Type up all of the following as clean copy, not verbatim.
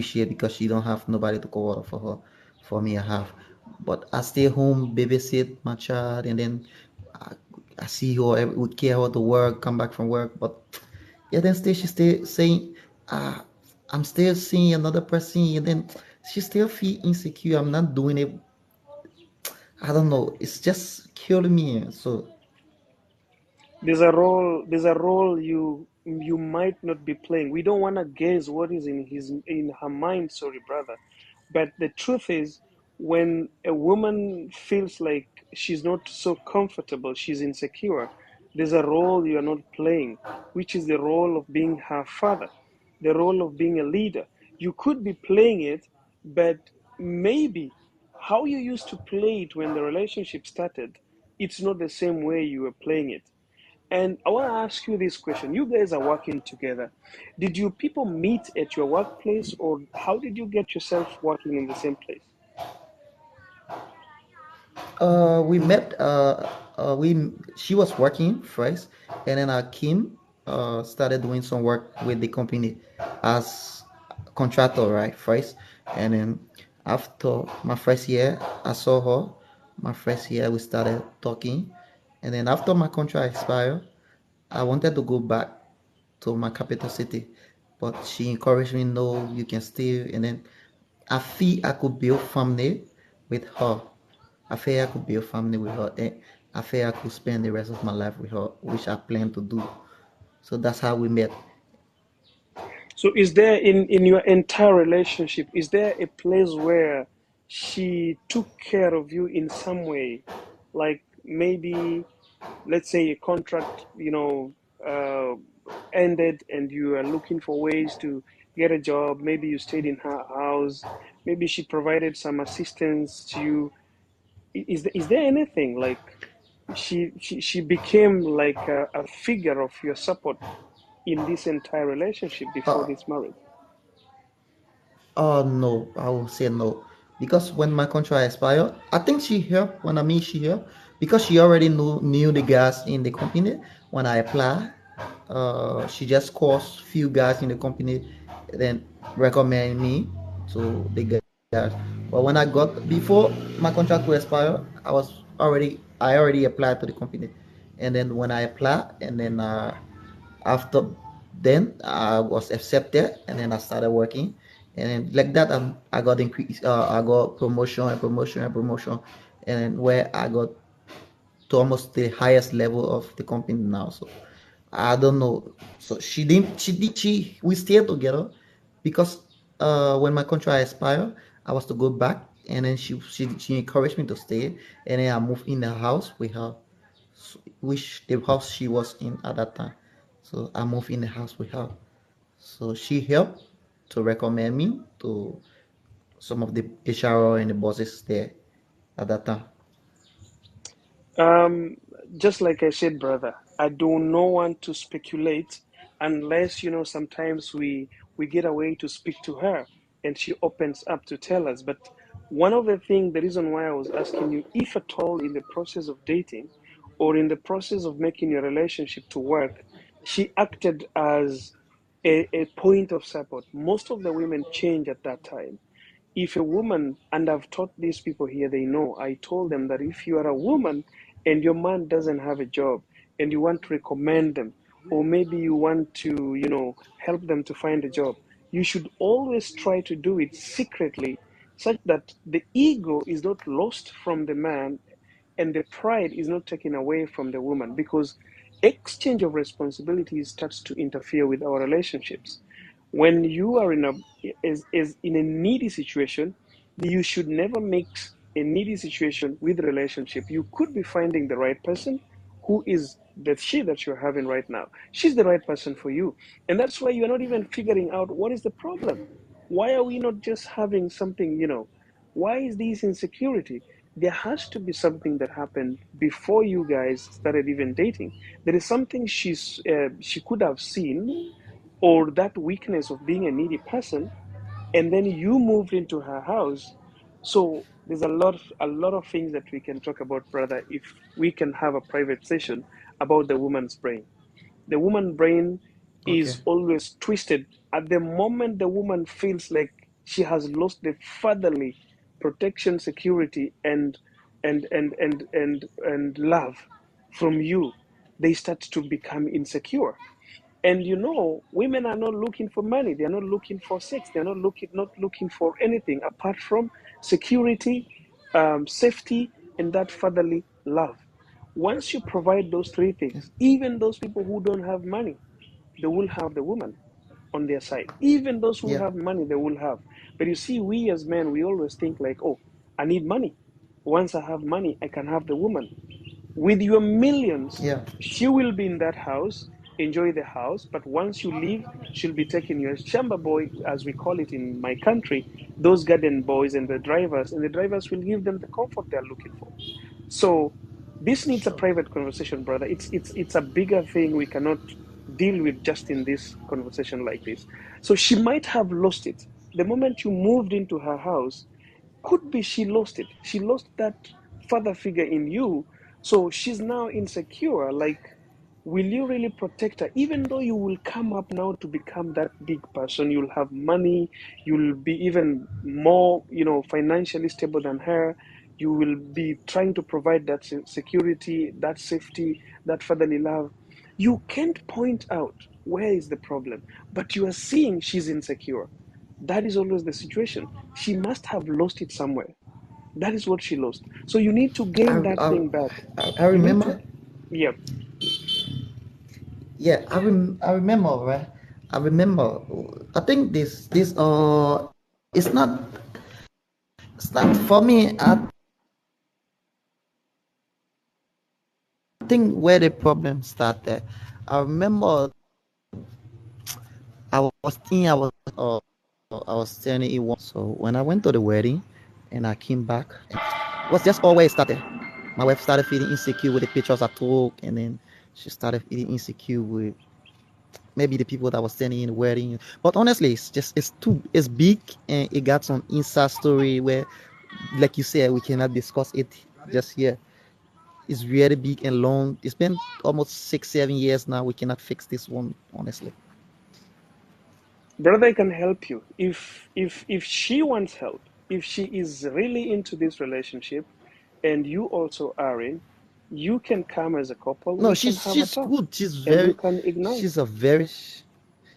appreciate because she don't have nobody to cover for her. For me, I have, but I stay home, babysit my child, and then I, I see her. We care her to work, come back from work, but yeah, then still she still saying, uh, I'm still seeing another person, and then she still feel insecure. I'm not doing it. I don't know. It's just killing me. So There's a role you might not be playing. We don't want to guess what is in her mind, sorry brother. But the truth is, when a woman feels like she's not so comfortable, she's insecure, there's a role you are not playing, which is the role of being her father, the role of being a leader. You could be playing it, but maybe how you used to play it when the relationship started, it's not the same way you were playing it. And I want to ask you this question. You guys are working together. Did you people meet at your workplace, or how did you get yourself working in the same place? we met. We She was working first, and then Kim started doing some work with the company as contractor, right? First, and then after my first year, I saw her. My first year, we started talking, and then after my contract expired, I wanted to go back to my capital city, but she encouraged me, no, you can stay. And then I feel I could build family with her. I feel I could build family with her. And I feel I could spend the rest of my life with her, which I plan to do. So that's how we met. So, is there in your entire relationship, is there a place where she took care of you in some way, like maybe, let's say, a contract, ended, and you are looking for ways to get a job. Maybe you stayed in her house. Maybe she provided some assistance to you. Is there anything like she became like a figure of your support in this entire relationship before Uh, this marriage? oh no, I will say no. Because when my contract expired, I think she helped. When I mean she helped, because she already knew the guys in the company. When I apply, she just calls few guys in the company, then recommend me to the guys. But when I got before my contract to expire, I already applied to the company, and then when I applied, and then after then I was accepted, and then I started working, and then like that I got increase. I got promotion and promotion and promotion, and where I got to almost the highest level of the company now. So I don't know. So she didn't. She we stayed together because when my contract expired, I was to go back, and then she encouraged me to stay, and then I moved in the house with her, which the house she was in at that time. So I moved in the house with her. So she helped to recommend me to some of the HR and the bosses there at that time. Um, just like I said, brother, I do not want to speculate unless, sometimes we get a way to speak to her and she opens up to tell us. But one of the reason why I was asking you, if at all in the process of dating or in the process of making your relationship to work, she acted as a point of support. Most of the women change at that time. If a woman, and I've taught these people here, they know, I told them that if you are a woman and your man doesn't have a job and you want to recommend them, or maybe you want to, help them to find a job, you should always try to do it secretly, such that the ego is not lost from the man and the pride is not taken away from the woman, because exchange of responsibilities starts to interfere with our relationships. When you are is in a needy situation, you should never mix a needy situation with relationship. You could be finding the right person, who is that she that you're having right now. She's the right person for you, and that's why you're not even figuring out what is the problem. Why are we not just having something, why is this insecurity? There has to be something that happened before you guys started even dating. There is something she could have seen, or that weakness of being a needy person, and then you moved into her house. So there's a lot of things that we can talk about, brother, if we can have a private session about the woman's brain. The woman brain Okay. is always twisted. At the moment the woman feels like she has lost the fatherly protection, security, and love from you. They start to become insecure. And you know, women are not looking for money. They're not looking for sex. They're not looking for anything apart from security, safety, and that fatherly love. Once you provide those three things, even those people who don't have money, they will have the woman on their side. Even those who Yeah. have money, they will have. But you see, we as men, we always think like, oh, I need money. Once I have money, I can have the woman. With your millions, Yeah. she will be in that house, enjoy the house, but once you leave, she'll be taking your chamber boy, as we call it in my country, those garden boys and the drivers will give them the comfort they're looking for. So this needs a Sure. private conversation, brother. It's a bigger thing we cannot deal with just in this conversation like this. So she might have lost it. The moment you moved into her house, could be she lost it. She lost that father figure in you. So she's now insecure. Like, will you really protect her? Even though you will come up now to become that big person, you'll have money, you'll be even more, financially stable than her. You will be trying to provide that security, that safety, that fatherly love. You can't point out where is the problem, but you are seeing she's insecure. That is always the situation. She must have lost it somewhere. That is what she lost. So you need to gain I, that I, thing back. I You need to, remember. yeah. Yeah, I remember, right? I remember. I think it's not for me. I think where the problem started. I remember I was thinking I was turning in one. So when I went to the wedding and I came back, it was just always started. My wife started feeling insecure with the pictures I took, and then she started feeling insecure with maybe the people that was standing in the wedding. But honestly, it's big, and it got some inside story where, like you said, we cannot discuss it just here. It's really big and long. It's been almost 6, 7 years now. We cannot fix this one, honestly. Brother, I can help you. If she wants help, if she is really into this relationship and you also are in, you can come as a couple, No, we can have a she's talk good. and you can ignite. She's a very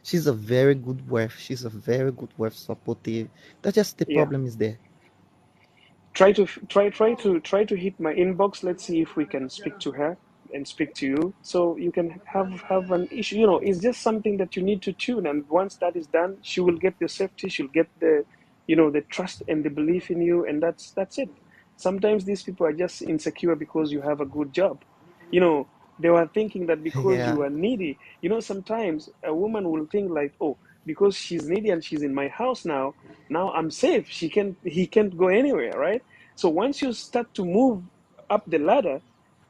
she's a very good wife. She's a very good wife, supportive. That's just the Yeah. problem is there. Try to hit my inbox. Let's see if we can speak to her and speak to you, so you can have an issue. It's just something that you need to tune, and once that is done, she will get the safety, she'll get the trust and the belief in you, and that's it. Sometimes these people are just insecure because you have a good job. you know they were thinking that because Yeah. you are needy. Sometimes a woman will think like, oh, because she's needy and she's in my house now I'm safe. He can't go anywhere, right? So once you start to move up the ladder,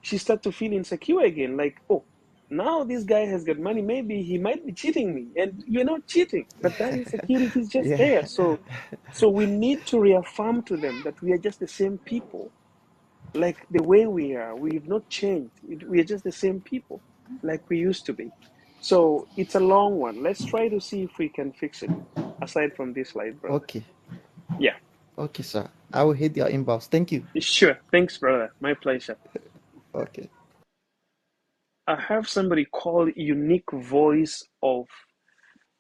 she start to feel insecure again. Like, oh, now this guy has got money. Maybe he might be cheating me, and you're not cheating, but that insecurity is just Yeah. there. So we need to reaffirm to them that we are just the same people, like the way we are. We've not changed. We are just the same people, like we used to be. So it's a long one. Let's try to see if we can fix it. Aside from this light, brother. Okay. Yeah. Okay, sir. I will hit your inbox. Thank you. Sure. Thanks, brother. My pleasure. Okay. I have somebody called Unique Voice of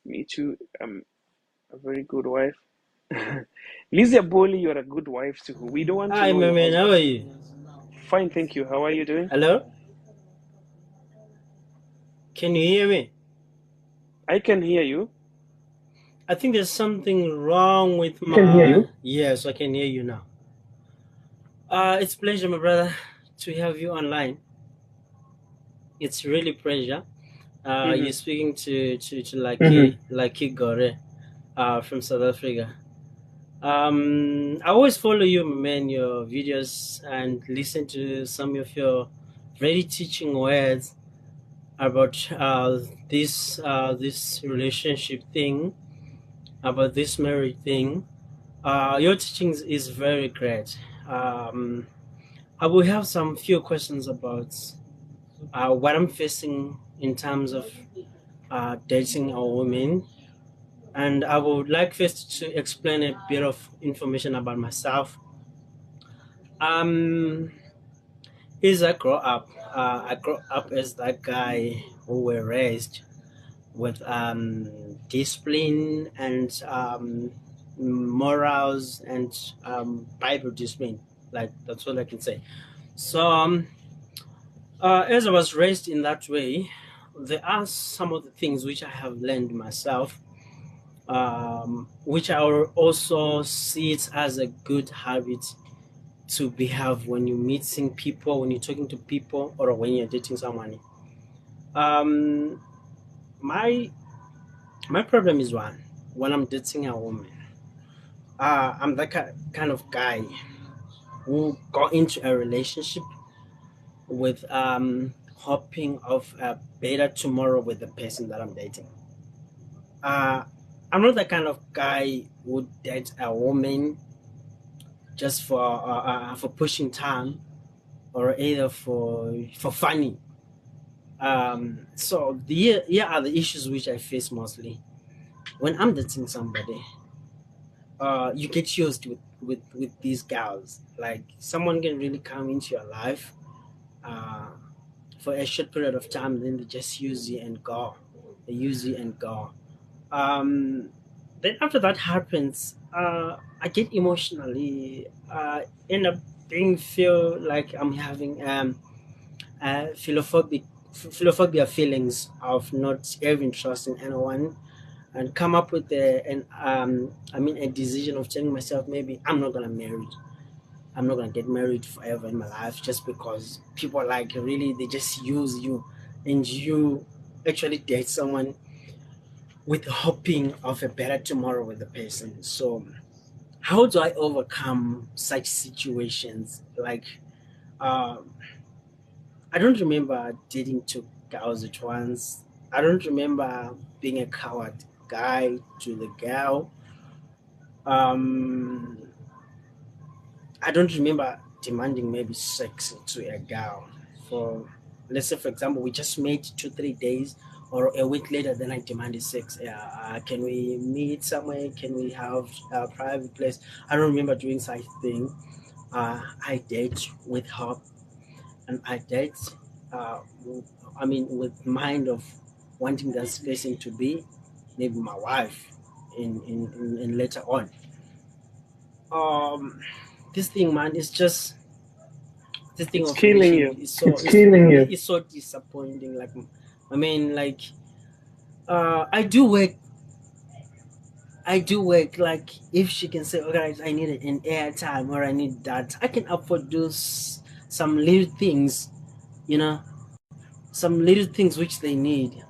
Me Too. A very good wife. Lizzie Boli, you're a good wife too. We don't want to Hi, know my your man. How husband. are you? Fine, thank you. How are you doing? Hello? Can you hear me? I can hear you. I think there's something wrong with I can hear my. you. Yes, I can hear you now. It's a pleasure, my brother, to have you online. It's really pleasure. Mm-hmm. You're speaking to Mm-hmm. Lucky Gore, from South Africa. I always follow you, my man, your videos, and listen to some of your very teaching words about this relationship thing, about this marriage thing. Your teachings is very great. Um, I will have some few questions about what I'm facing in terms of dating a woman. And I would like first to explain a bit of information about myself. Um, as I grew up as that guy who were raised with discipline and morals and Bible discipline. Like that's all I can say. So, as I was raised in that way, there are some of the things which I have learned myself, which I will also see it as a good habit to behave when you're meeting people, when you're talking to people, or when you're dating someone. Um, my my problem is one when I'm dating a woman. I'm the kind of guy who got into a relationship with hoping of a better tomorrow with the person that I'm dating. Uh, I'm not the kind of guy who would date a woman just for pushing time or either for funny. So here are the issues which I face mostly when I'm dating somebody. You get used with these girls. Like someone can really come into your life uh, for a short period of time, then they just use you and go. They use you and go. Um, then after that happens, I get emotionally end up being feel like I'm having philophobia feelings of not having trust in anyone, and come up with a decision of telling myself maybe I'm not gonna get married forever in my life just because people like really they just use you, and you actually date someone with hoping of a better tomorrow with the person. So how do I overcome such situations? Like um, I don't remember dating two girls at once. I don't remember being a coward guy to the girl. Um, I don't remember demanding maybe sex to a girl. For let's say, for example, we just met 2 3 days, or a week later, then I demanded sex. Yeah, can we meet somewhere? Can we have a private place? I don't remember doing such thing. I date with her, and I date. Uh, with mind of wanting that person to be maybe my wife in later on. Um, this thing, man, is just this thing It's of killing relationship you. is so it's killing you. It's so disappointing. Like, I mean, like, I do work. I do work. Like, if she can say, "Oh, guys, I need an airtime or I need that," I can afford those some little things, you know, some little things which they need.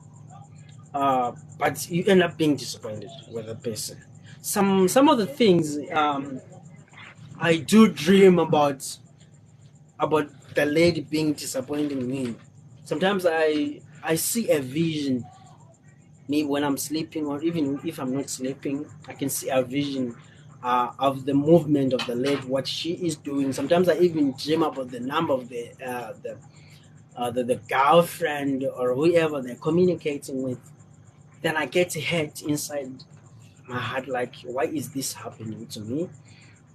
But you end up being disappointed with the person. Some of the things I do dream about the lady being disappointing me. Sometimes I see a vision. Maybe when I'm sleeping, or even if I'm not sleeping, I can see a vision of the movement of the lady, what she is doing. Sometimes I even dream about the number of the girlfriend or whoever they're communicating with. Then I get hurt inside my heart, like, why is this happening to me?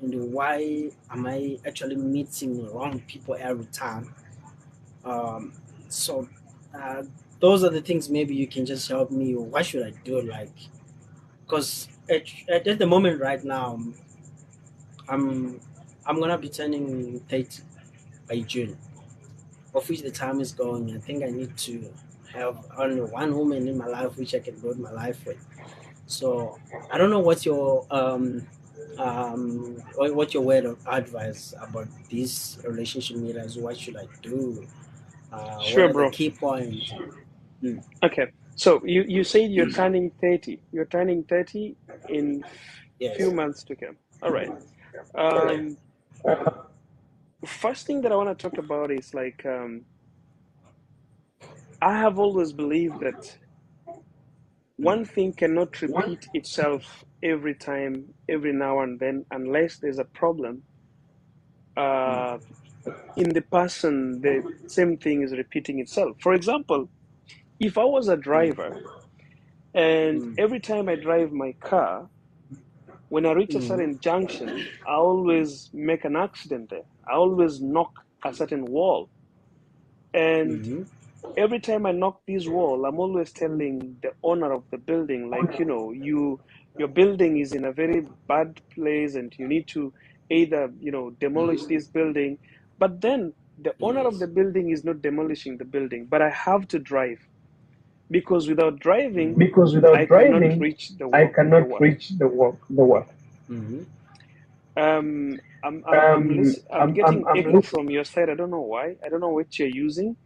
And why am I actually meeting the wrong people every time? Um, so uh, those are the things maybe you can just help me. What should I do? Like, because at the moment right now, I'm I'm gonna be turning 30 by June, of which the time is going. I think I need to have only one woman in my life which I can build my life with. So I don't know what's your what your word of advice about these relationship meters. What should I do? What Sure, are the bro. key points? Hmm. Okay. So you said you're turning 30. You're turning 30 in few Yes. months to come. All right. Um, First thing that I want to talk about is like I have always believed that one thing cannot repeat itself every time, every now and then, unless there's a problem uh, in the person. The same thing is repeating itself. For example, if I was a driver And every time I drive my car, when I reach a certain junction, I always make an accident there. I always knock a certain wall. And every time I knock this wall, I'm always telling the owner of the building, like, your building is in a very bad place and you need to either, demolish this building. But then the owner of the building is not demolishing the building, but I have to drive because without driving, because without I cannot driving, reach the I work. cannot reach the work. I'm getting I'm echo listening. from your side. I don't know why. I don't know what you're using.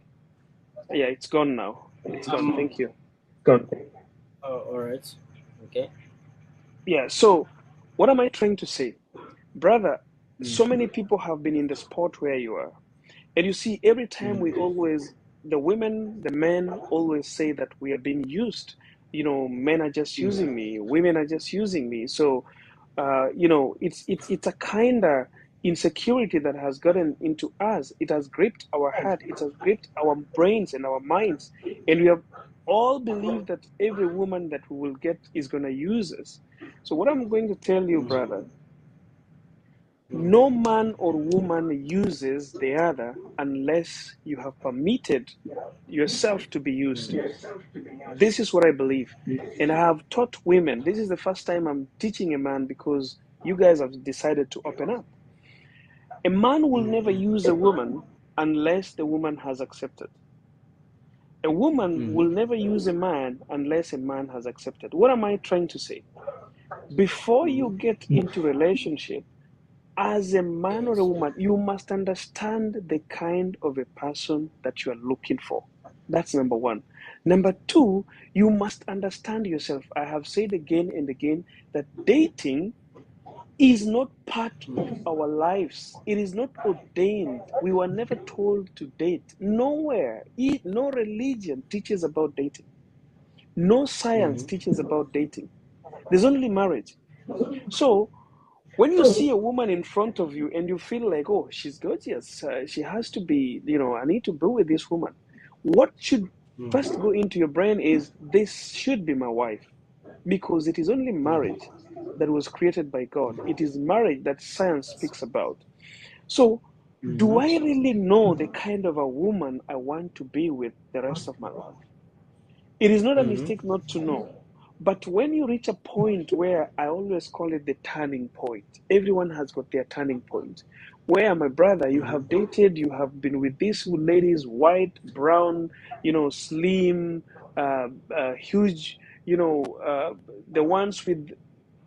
Yeah, it's gone now. It's gone. Thank you. Gone. All right. Okay. Yeah, so what am I trying to say? Brother, so many people have been in the spot where you are. And you see, every time the women, the men always say that we are being used. Men are just using me, women are just using me. So, it's a kind of insecurity that has gotten into us. It has gripped our heart, it has gripped our brains and our minds. And we have all believed that every woman that we will get is going to use us. So, what I'm going to tell you, brother, no man or woman uses the other unless you have permitted yourself to be used. This is what I believe. And I have taught women. This is the first time I'm teaching a man because you guys have decided to open up. A man will never use a woman unless the woman has accepted. A woman will never use a man unless a man has accepted. What am I trying to say? Before you get into relationship, as a man or a woman, you must understand the kind of a person that you are looking for. That's number one. Number two, you must understand yourself. I have said again and again that dating is not part of our lives. It is not ordained. We were never told to date. Nowhere, no religion teaches about dating. No science teaches about dating. There's only marriage. So, when you see a woman in front of you and you feel like, oh, she's gorgeous, she has to be, I need to be with this woman. What should first go into your brain is, this should be my wife. Because it is only marriage that was created by God. It is marriage that science speaks about. So, do I really know the kind of a woman I want to be with the rest of my life? It is not a mistake not to know. But when you reach a point where I always call it the turning point, everyone has got their turning point. Where, my brother, you have dated, you have been with these ladies, white, brown, slim, huge, the ones with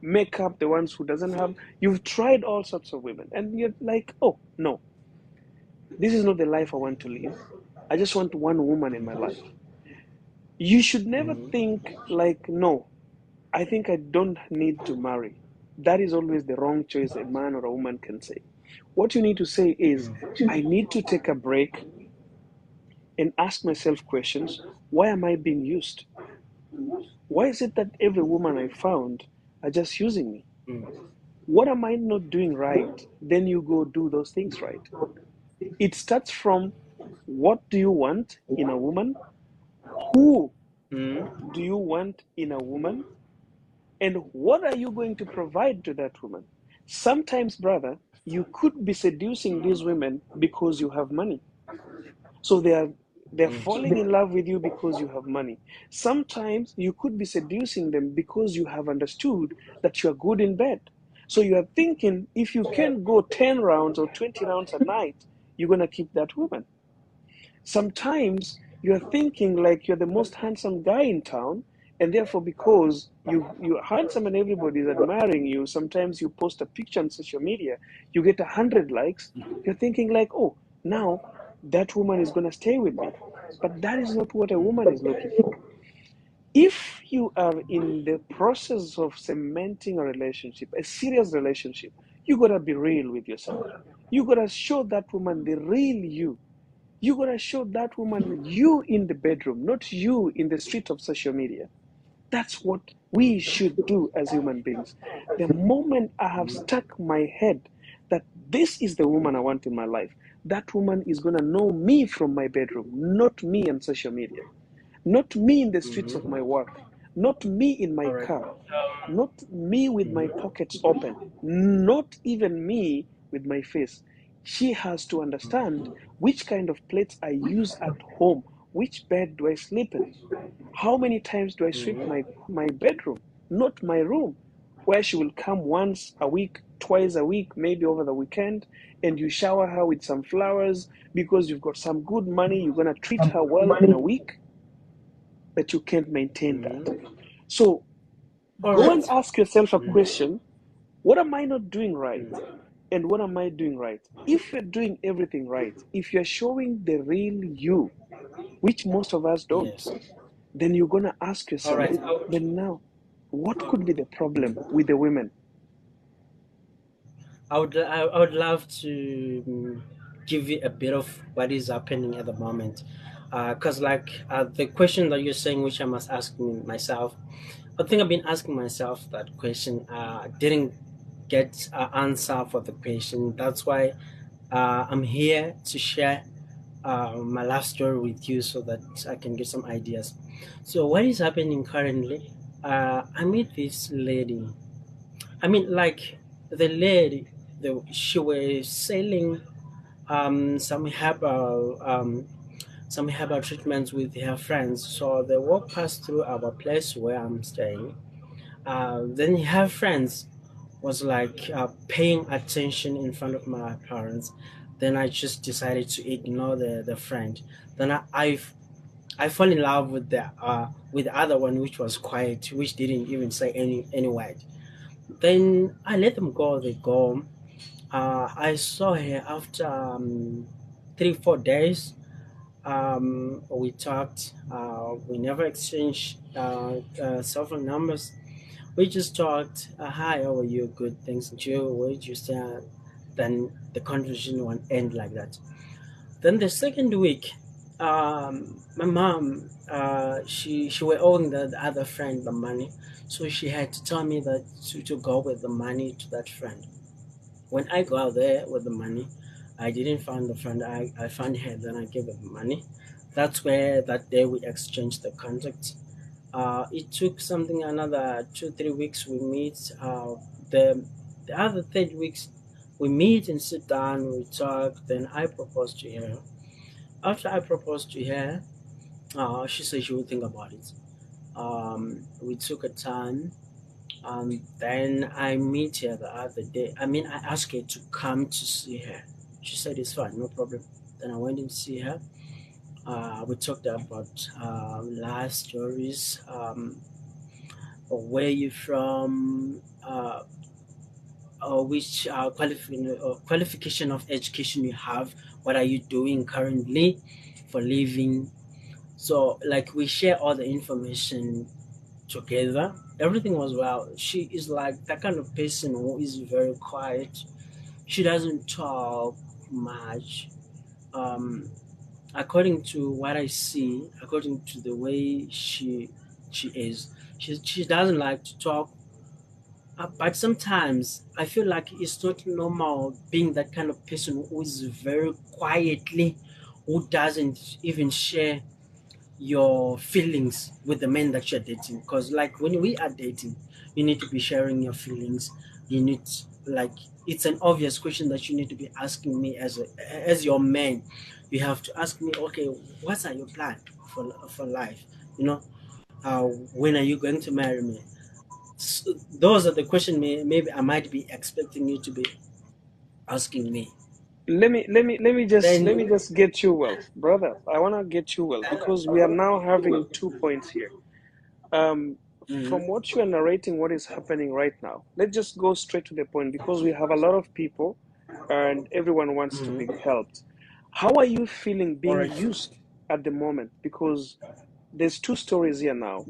makeup, the ones who doesn't have. You've tried all sorts of women, and you're like, oh no, this is not the life I want to live. I just want one woman in my life. You should never think like, no, I think I don't need to marry. That is always the wrong choice a man or a woman can say. What you need to say is, I need to take a break and ask myself questions. Why am I being used? Why is it that every woman I found are just using me? What am I not doing right? Then you go do those things right. It starts from, what do you want in a woman? Who do you want in a woman? And what are you going to provide to that woman? Sometimes, brother, you could be seducing these women because you have money. So they're falling in love with you because you have money. Sometimes you could be seducing them because you have understood that you are good in bed. So you are thinking, if you can go 10 rounds or 20 rounds a night, you're going to keep that woman. Sometimes you're thinking like you're the most handsome guy in town, and therefore, because you're handsome and everybody's admiring you, sometimes you post a picture on social media, you get 100 likes. You're thinking like, oh, now that woman is going to stay with me. But that is not what a woman is looking for. If you are in the process of cementing a relationship, a serious relationship, you got to be real with yourself. You got to show that woman the real you. You got to show that woman you in the bedroom, not you in the street of social media. That's what we should do as human beings. The moment I have stuck my head that this is the woman I want in my life, that woman is going to know me from my bedroom, not me on social media, not me in the streets of my work. not me in my All right. car, not me with my pockets open, not even me with my face. She has to understand which kind of plates I use at home, which bed do I sleep in, how many times do I sweep my bedroom, not my room, where she will come once a week, twice a week, maybe over the weekend, and you shower her with some flowers because you've got some good money, you're going to treat her well in a week, but you can't maintain that. So All go and right. ask yourself a question: what am I not doing right? And what am I doing right? If you're doing everything right, if you're showing the real you, which most of us don't, Yes. then you're going to ask All yourself, right. then now, what could be the problem with the women? I would love to give you a bit of what is happening at the moment, because the question that you're saying, which I must ask myself, I think I've been asking myself that question. Didn't get an answer for the question. That's why I'm here to share my life story with you so that I can get some ideas. So what is happening currently? I met this lady. I mean, like the lady, she was selling um, some herbal um, some herbal treatments with her friends. So they walk past through our place where I'm staying. Then her friends was like paying attention in front of my parents. Then I just decided to ignore the friend. Then I fall in love with the other one, which was quiet, which didn't even say any word. Then I let them go. They go. I saw her after 3 4 days. We talked. We never exchanged cell phone numbers. We just talked. Hi, how are you? Good, thanks. And you? Where did you stand? Then the conversation won't end like that. Then the second week, my mom, she were owing the other friend the money, so she had to tell me that to go with the money to that friend. When I go out there with the money, I didn't find the friend. I found her. Then I gave her the money. That's where that day we exchanged the contact. It took something another 2 3 weeks. We meet. The other 3 weeks, we meet and sit down. We talk. Then I propose to her. After I proposed to her, she said she would think about it. We took a time. Then I meet her the other day. I mean, I asked her to come to see her. She said it's fine, no problem. Then I went and see her. We talked about life stories. Where you from? Which qualification of education you have? What are you doing currently for living? So, like, we share all the information together. Everything was well. She is like that kind of person who is very quiet. She doesn't talk much. Um, According to what I see, according to the way she is, she doesn't like to talk. But sometimes I feel like it's not normal being that kind of person who is very quietly, who doesn't even share your feelings with the men that you're dating, because like when we are dating, you need to be sharing your feelings. You need, like, it's an obvious question that you need to be asking me as your man. You have to ask me, okay, what are your plans for life, you know when are you going to marry me? So those are the questions maybe I might be expecting you to be asking me. Let me Then just get you well, brother. I want to get you well because we are now having 2 points here. Um, mhm, from what you are narrating, what is happening right now? Let's just go straight to the point because we have a lot of people, and everyone wants to be mhm. helped. How are you feeling All being right. used at the moment? Because there's two stories here now.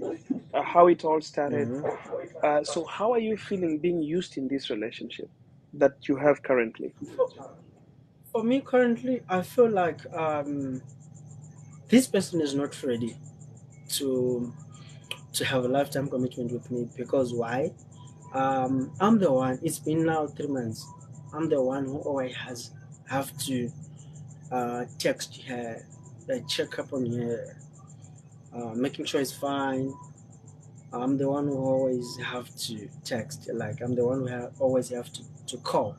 How it all started. Mhm. So how are you feeling being used in this relationship that you have currently? For me currently, I feel like this person is not ready to have a lifetime commitment with me, because why? I'm the one. It's been now 3 months. I'm the one who always has have to text her, check up on her, making sure it's fine. I'm the one who always have to text. Like I'm the one who always have to call.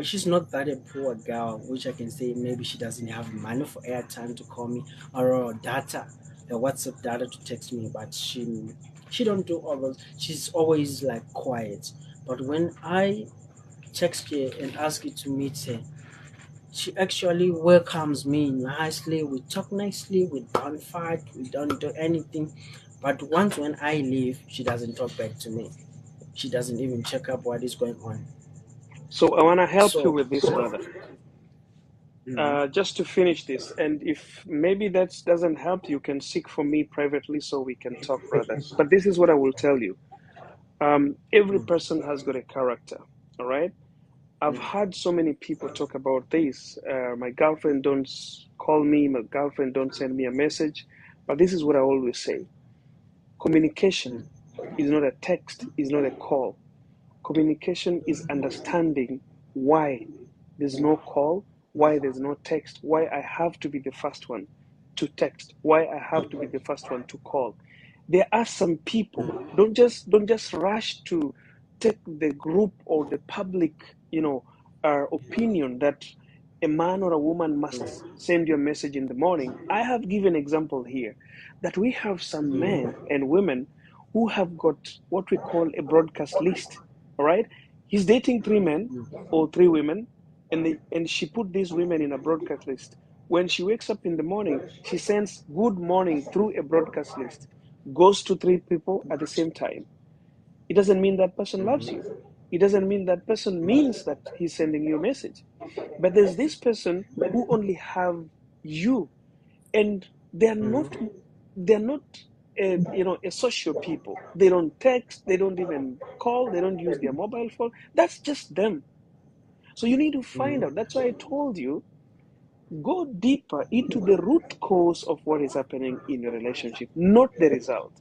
She's not that a poor girl, which I can say maybe she doesn't have money for airtime to call me or data, the WhatsApp data to text me. But she don't do all those. She's always like quiet. But when I text her and ask you to meet her, she actually welcomes me nicely. We talk nicely. We don't fight. We don't do anything. But once when I leave, she doesn't talk back to me. She doesn't even check up what is going on. So I want to help you So, with this, brother. mhm, Just to finish this, and if maybe that doesn't help, you can seek for me privately so we can talk, brother. But this is what I will tell you. Every mm, person has got a character, all right? I've mm, had so many people talk about this. My girlfriend don't call me, my girlfriend don't send me a message. But this is what I always say. Communication mm, is not a text, is not a call. Communication is understanding why there's no call, why there's no text, why I have to be the first one to text, why I have to be the first one to call. There are some people, don't just rush to take the group or the public, opinion that a man or a woman must mm, send you a message in the morning. I have given example here that we have some men mm, and women who have got what we call a broadcast list. All right, he's dating three men mm, or three women, and she put these women in a broadcast list. When she wakes up in the morning, she sends good morning through a broadcast list, goes to three people at the same time. It doesn't mean that person loves you. mhm, It doesn't mean that person means that he's sending you a message. But there's this person who only have you, and they're not mhm, they're not a social people. They don't text, they don't even call, they don't use their mobile phone. That's just them. So you need to find mhm, out. That's why I told you, go deeper into the root cause of what is happening in your relationship, not the result.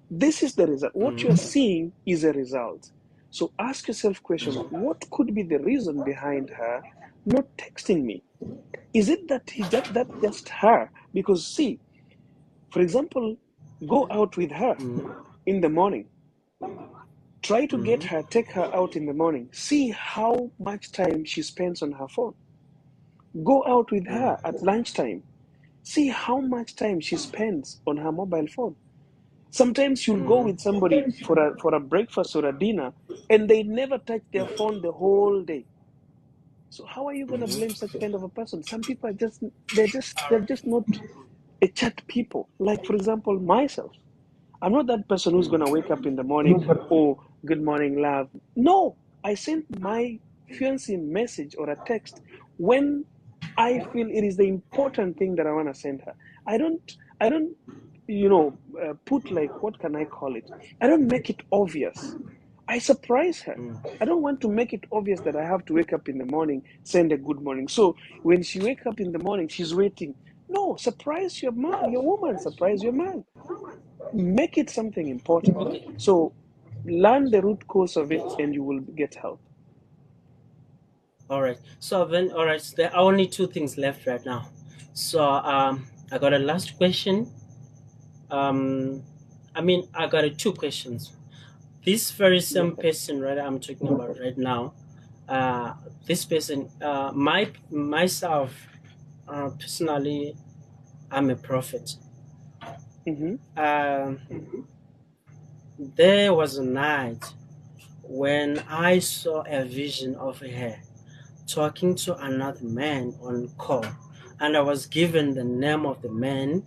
This is the result. What you're mhm, seeing is a result. So ask yourself question, what could be the reason behind her not texting me? Is it that that just her? Because see, for example, go out with her mhm, in the morning. Try to get mhm, her, take her out in the morning. See how much time she spends on her phone. Go out with her mhm, at lunchtime. See how much time she spends on her mobile phone. Sometimes you'll go with mhm, somebody for a breakfast or a dinner, and they never touch their phone the whole day. So how are you gonna blame mhm. such kind of a person? Some people are they're just not a chat people. Like for example, myself. I'm not that person who's gonna wake up in the morning, oh, good morning, love. No, I send my fiancé message or a text when I feel it is the important thing that I wanna send her. I don't, put like what can I call it? I don't make it obvious. I surprise her. Mm. I don't want to make it obvious that I have to wake up in the morning, send a good morning. So when she wake up in the morning, she's waiting. No, surprise your man, your woman, surprise your man. Make it something important. Okay. So learn the root cause of it and you will get help. All right. So then, all right. So there are only two things left right now. So I got a last question. Um, I mean, I got two questions. This very Go same ahead. person, right? I'm talking about right now. Uh, this person, myself, personally, I'm a prophet. Mm-hmm. Um, there was a night when I saw a vision of her talking to another man on call, and I was given the name of the man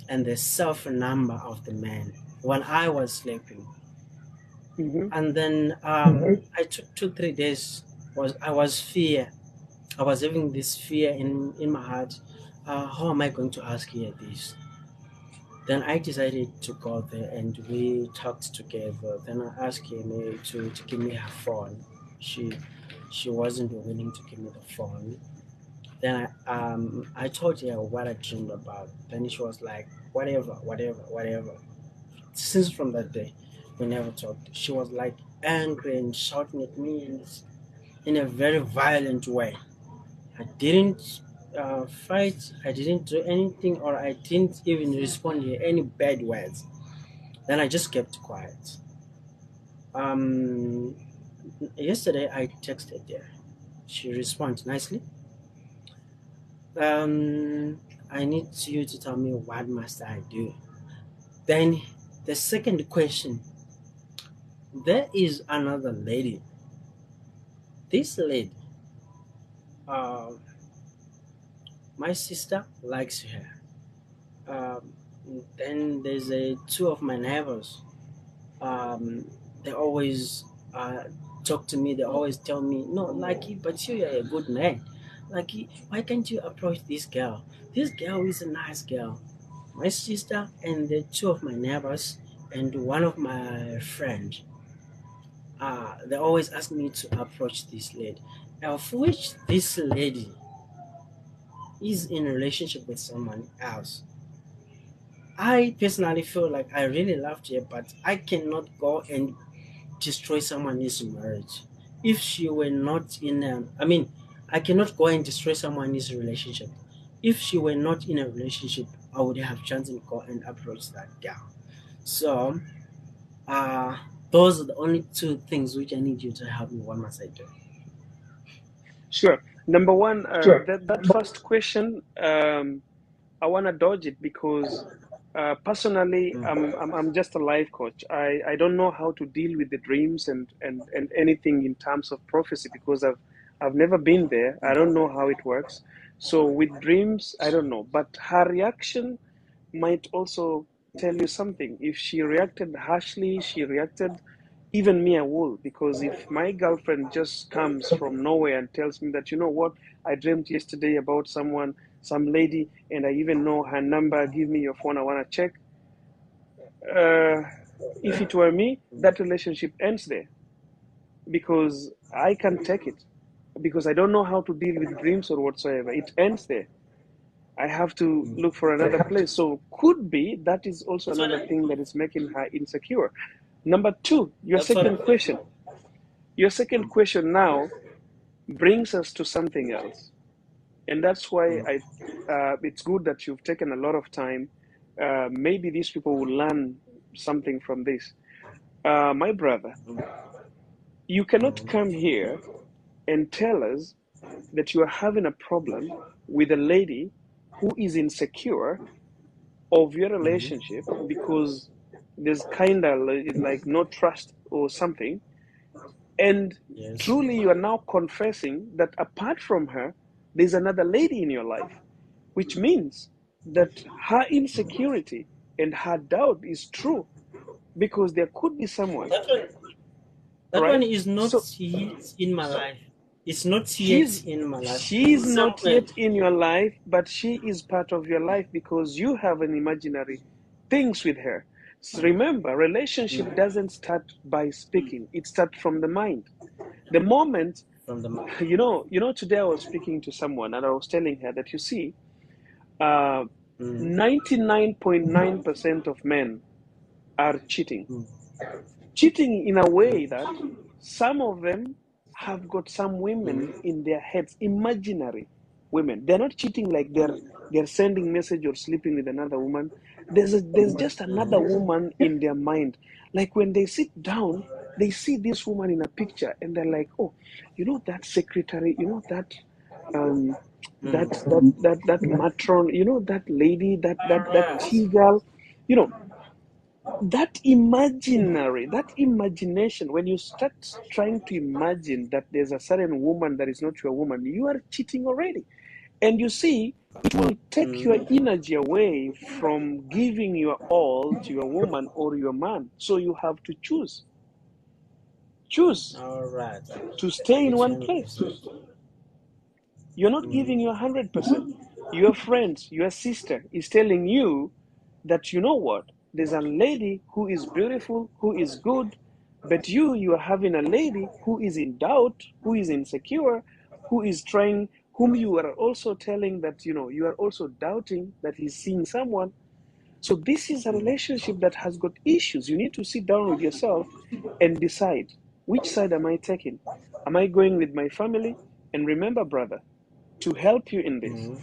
and the cell phone number of the man when I was sleeping. Mm-hmm. And then I took 2 3 days. I was fear. I was having this fear in my heart. How am I going to ask her this? Then I decided to go there and we talked together. Then I asked her to give me her phone. She she wasn't willing to give me the phone. Then I told her what I dreamed about. Then she was like, whatever, whatever, whatever. Since from that day, we never talked. She was like angry and shouting at me in a very violent way. I didn't fight. I didn't do anything, or I didn't even respond to any bad words. Then I just kept quiet. Um, Yesterday I texted her. She responded nicely. I need you to tell me what must I do. Then the second question, there is another lady. This lady, uh, my sister likes her. Um, then there's two of my neighbors. They always uh, talk to me. They always tell me, "No, Lucky, but you are a good man. Lucky, why can't you approach this girl? This girl is a nice girl." My sister and the two of my neighbors and one of my friends, they always ask me to approach this lady, of which this lady is in a relationship with someone else. I personally feel like I really loved her, but I cannot go and destroy someone's marriage. If she were not in I mean, I cannot go and destroy someone's relationship. If she were not in a relationship, I would have chance and go and approach that girl. So, uh, those are the only two things which I need you to help me. What must I do? Sure. Number one, Sure. that first question, I want to dodge it because personally, I'm just a life coach. I don't know how to deal with the dreams and anything in terms of prophecy because I've never been there. I don't know how it works. So with dreams, I don't know. But her reaction might also tell you something. If she reacted harshly, she reacted, even me, I will. Because if my girlfriend just comes from nowhere and tells me that, you know what, I dreamt yesterday about someone, some lady, and I even know her number, give me your phone, I want to check. Uh, if it were me, that relationship ends there because I can't take it. Because I don't know how to deal with dreams or whatsoever. It ends there. I have to look for another place. So could be that is also That's what another I. thing that is making her insecure. Number two, your That's what I second think. question. Your second question now brings us to something else, and that's why it's good that you've taken a lot of time. Maybe these people will learn something from this. My brother, you cannot come here and tell us that you are having a problem with a lady who is insecure of your relationship because there's kind of like no trust or something, and Yes. truly you are now confessing that apart from her there's another lady in your life, which means that her insecurity and her doubt is true because there could be someone, That one. That right? one is not So yet in my life. It's not yet she's in my life. she's not Somewhere. yet in your life, but she is part of your life because you have an imaginary things with her. So remember, relationship doesn't start by speaking, it starts from the mind. The moment, From the. today I was speaking to someone and I was telling her that, you see, uh, Mm, 99.9% of men are cheating. mm, Cheating in a mm. way that some of them have got some women Mm. in their heads, imaginary women. They're not cheating like they're sending message or sleeping with another woman. There's just another woman in their mind. Like when they sit down, they see this woman in a picture and they're like, oh, that secretary, that um that Mm. that matron, that lady, that Alright. tea girl, you know that imagination, when you start trying to imagine that there's a certain woman that is not your woman, you are cheating already. And you see, it will take your Mm. energy away from giving your all to your woman or your man. So you have to choose Alright. to I stay in get you one place. 100%. You're not giving your Mm. 100%. Your friend, your sister is telling you that, you know what, there's a lady who is beautiful, who is good, but you are having a lady who is in doubt, who is insecure, who is trying, whom you are also telling that, you are also doubting that he's seeing someone. So this is a relationship that has got issues. You need to sit down with yourself and decide, which side am I taking? Am I going with my family? And remember, brother, to help you in this, Mm.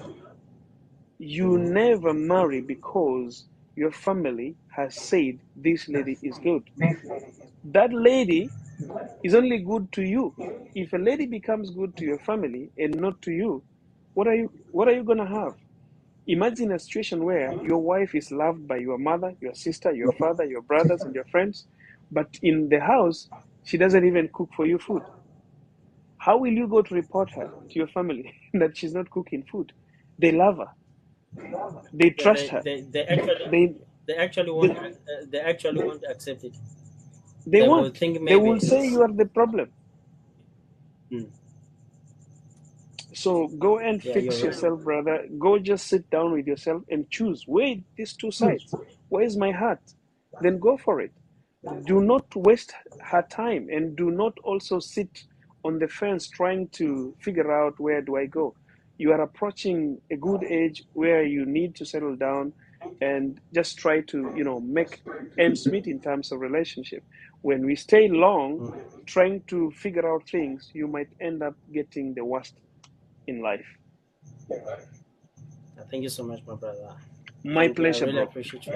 you Mm. never marry because your family has said this lady is good. That lady is only good to you. If a lady becomes good to your family and not to you, what are you gonna have? Imagine a situation where your wife is loved by your mother, your sister, your father, your brothers, and your friends, but in the house, she doesn't even cook for you food. How will you go to report her to your family that she's not cooking food? They love her. They Yeah, trust her. They they actually they, won't accept it. they They will won't. think They maybe will say it's you are the problem. mm, So go and yeah, you're fix right. yourself, brother. Go just sit down with yourself and choose. Weigh these two sides. Where is my heart? Then go for it. Do not waste her time, and do not also sit on the fence trying to figure out where do I go. You are approaching a good age where you need to settle down and just try to, make ends meet in terms of relationship. When we stay long Mm. trying to figure out things, you might end up getting the worst in life. Thank you so much, my brother. My Thank you. I pleasure, really bro. appreciate you.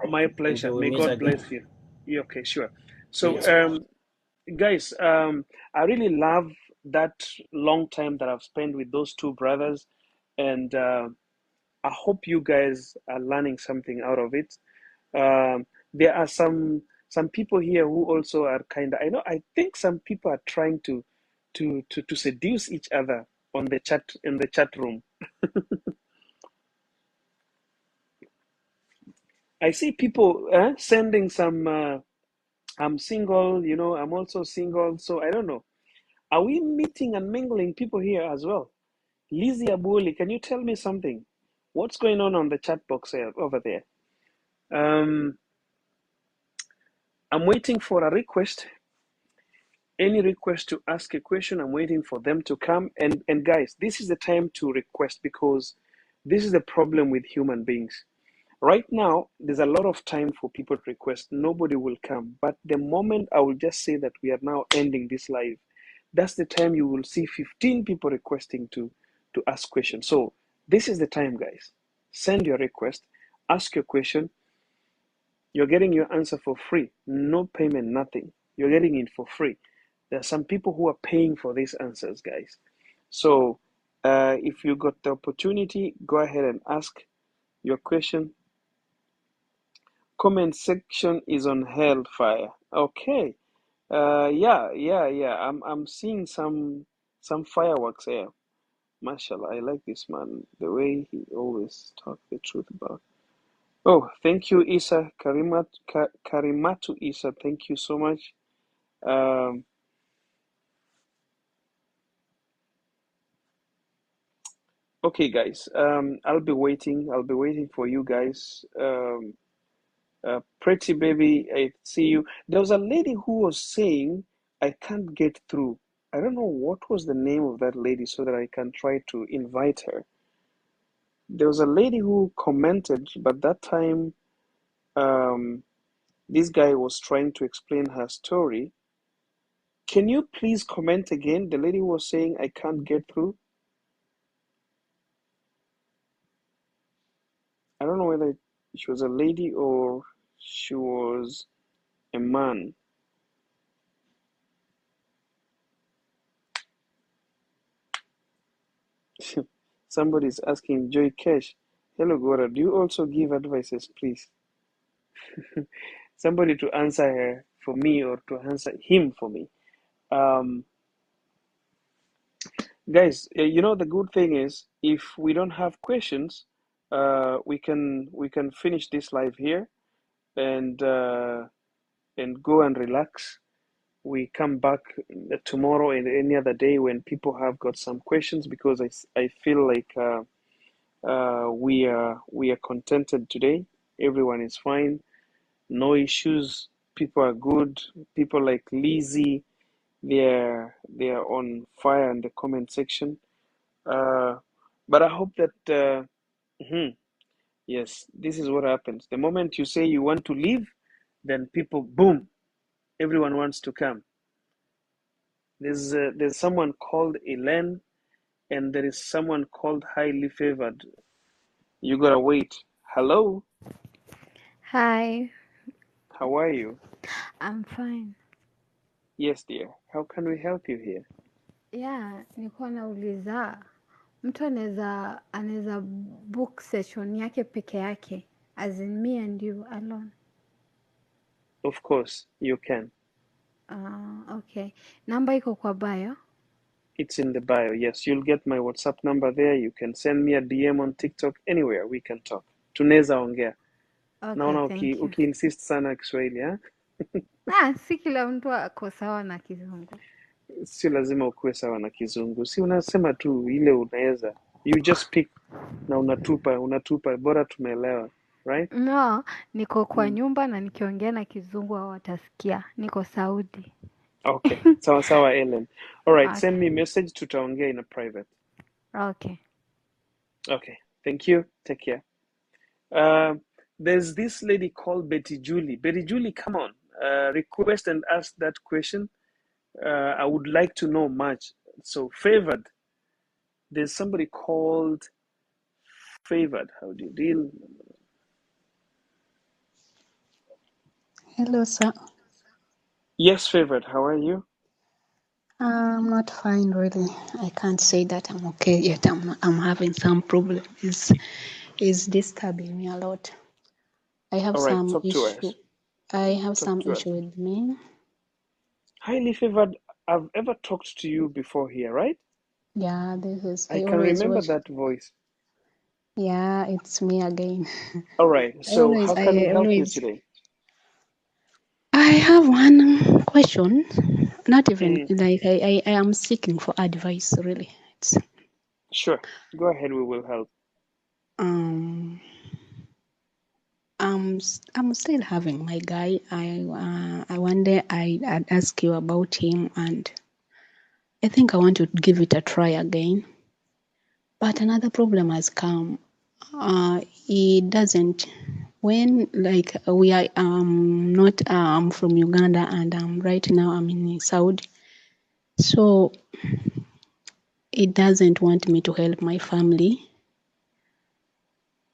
My Thank pleasure. you. We May meet God again. bless you. Yeah, okay, sure. See you So, soon. guys, I really love that long time that I've spent with those two brothers, and I hope you guys are learning something out of it. There are some people here who also are kind of, I think some people are trying to seduce each other on the chat in the chat room. I see people sending some. I'm single, I'm also single, so I don't know. Are we meeting and mingling people here as well? Lizzie Abuli, can you tell me something? What's going on the chat box over there? I'm waiting for a request. Any request to ask a question, I'm waiting for them to come. And guys, this is the time to request, because this is the problem with human beings. Right now, there's a lot of time for people to request. Nobody will come. But the moment I will just say that we are now ending this live, that's the time you will see 15 people requesting to ask questions. So this is the time, guys. Send your request, ask your question. You're getting your answer for free. No payment, nothing. You're getting it for free. There are some people who are paying for these answers, guys. So if you got the opportunity, go ahead and ask your question. Comment section is on hellfire. Okay. Yeah. I'm seeing some fireworks here. Mashallah, I like this man. The way he always talk the truth about. Oh, thank you, Isa Karimatu Isa. Thank you so much. Um, okay, guys. I'll be waiting. I'll be waiting for you guys. Pretty baby, I see you. There was a lady who was saying, I can't get through. I don't know what was the name of that lady so that I can try to invite her. There was a lady who commented, but that time um, this guy was trying to explain her story. Can you please comment again? The lady was saying, I can't get through. I don't know whether she was a lady or she was a man. Somebody's asking Joy Cash, hello Gora, do you also give advices, please? Somebody to answer her for me or to answer him for me. Um, guys, the good thing is if we don't have questions, we can finish this live here and go and relax. We come back tomorrow and any other day when people have got some questions, because I feel like we are contented today. Everyone is fine, no issues. People are good. People like Lizzie, they are on fire in the comment section. Uh, but I hope that mhm, yes, this is what happens. The moment you say you want to leave, then people boom, everyone wants to come. There's someone called Elen, and there is someone called highly favored. You gotta wait. Hello? Hi, How are you? I'm fine. Yes, dear. How can we help you here? Yeah, nilikuwa nauliza mtu anaweza book session yake peke yake, as in me and you alone. Of course, you can. Okay. Namba iko kwa bio. It's in the bio. Yes, you'll get my WhatsApp number there. You can send me a DM on TikTok, anywhere we can talk. Tunaweza ongea. Okay, Naona thank you. ukiinsist sana Kiswahili, ha? Si kila mtu ako sawa na Kizungu. Sio lazima ukuwe sawa na Kizungu. Si unasema tu ile unaweza. You just pick na unatupa bora tumeelewa, right? No, niko kwa nyumba na nikiongea na Kizungu hawatasikia. Niko Saudi. Okay. Sawa sawa Ellen. All right, send me Okay. a message, tutaongea in a private. Okay. Okay. Thank you. Take care. There's this lady called Betty Julie. Betty Julie, come on. Request and ask that question. I would like to know much. So, Favored. There's somebody called Favored. How do you deal? Hello, sir. Yes, Favored. How are you? I'm not fine, really. I can't say that I'm okay yet. I'm having some problem. It's disturbing me a lot. I have All right, some talk to issue. us. I have Talk some to us. issue with me. Highly Favored. I've ever talked to you before here, right? Yeah, this is. I I can always remember watch. that voice. Yeah, it's me again. All right, I so always. how can we I help you always. today? I have one question. Not even Mm, like I am seeking for advice. Really, it's sure, go ahead, we will help. um. I'm still having my guy. I one day I'd ask you about him, and I think I want to give it a try again. But another problem has come. He doesn't. When like we are not I'm from Uganda, and right now I'm in Saudi, so he doesn't want me to help my family,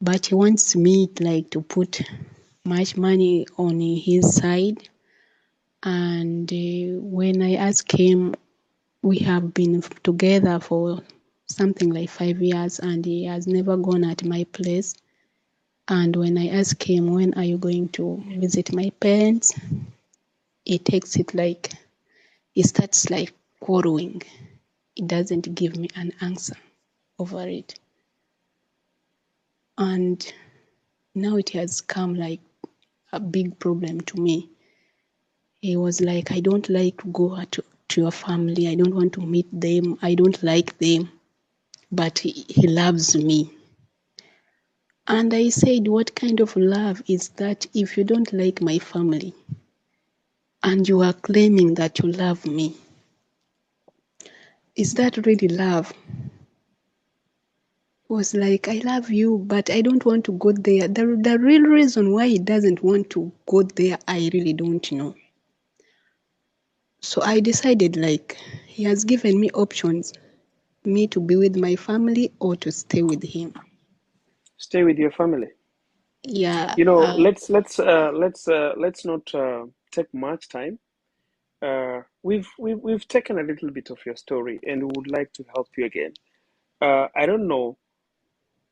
but he wants me like to put much money on his side. And when I ask him, we have been together for something like 5 years, and he has never gone at my place. And when I ask him, when are you going to visit my parents, he takes it like, he starts like quarreling. He doesn't give me an answer over it. And now it has come like a big problem to me. He was like, I don't like to go to your family. I don't want to meet them. I don't like them. But he loves me. And I said, what kind of love is that if you don't like my family and you are claiming that you love me? Is that really love? He was like, I love you, but I don't want to go there. The real reason why he doesn't want to go there, I really don't know. So I decided, like, he has given me options, me to be with my family or to stay with him. Stay with your family. Yeah. You know, let's not take much time. We've taken a little bit of your story, and we would like to help you again. I don't know.